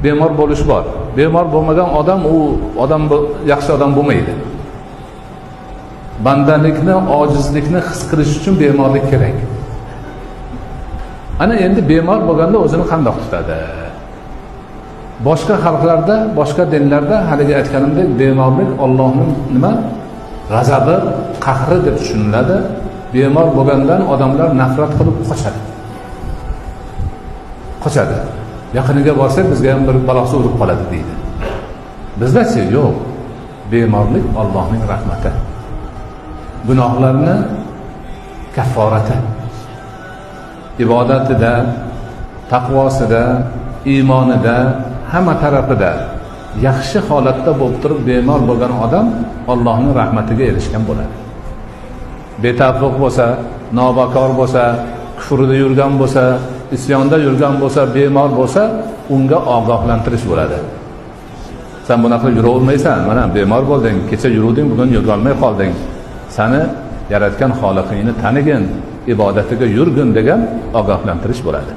bemor bo'lish bor. Bemor bo'lmagan odam u odam yaxshi odam bo'lmaydi. Bandalikni, ojizlikni his qilish uchun bemorlik kerak. Ana endi bemor bo'lganda o'zini qanday tutadi? Boshqa xalqlarda, boshqa dinlarda haligi aytganimdek bemorlik Allohning nima? G'azabi, qahri deb tushuniladi. Bemor bo'lgandan odamlar nafrat qilib qochadi. Yaqiniga borsak bizga ham bir balosi urib qoladi deydi. Bizda-chi yo'q. Bemorlik Allohning rahmati. Gunohlarni kafforati. Ibodatida, taqvosida, iymonida, hamma tarafida yaxshi holatda bo'lib turib bemor bo'lgan odam Allohning rahmatiga erishgan bo'ladi. Betafriq bo'lsa, nobakor bo'lsa, kufrda yurgan bo'lsa, isyonda yurgan bo'lsa, bemor bo'lsa, unga ogohlantirish bo'ladi. Sen bunaqa yura olmaysan, mana bemor bo'lding, kecha yuruvding, bugun yura olmay qolding. Seni yaratgan Xoliqingni tanigin, ibodatiga yurgin degan ogohlantirish bo'ladi.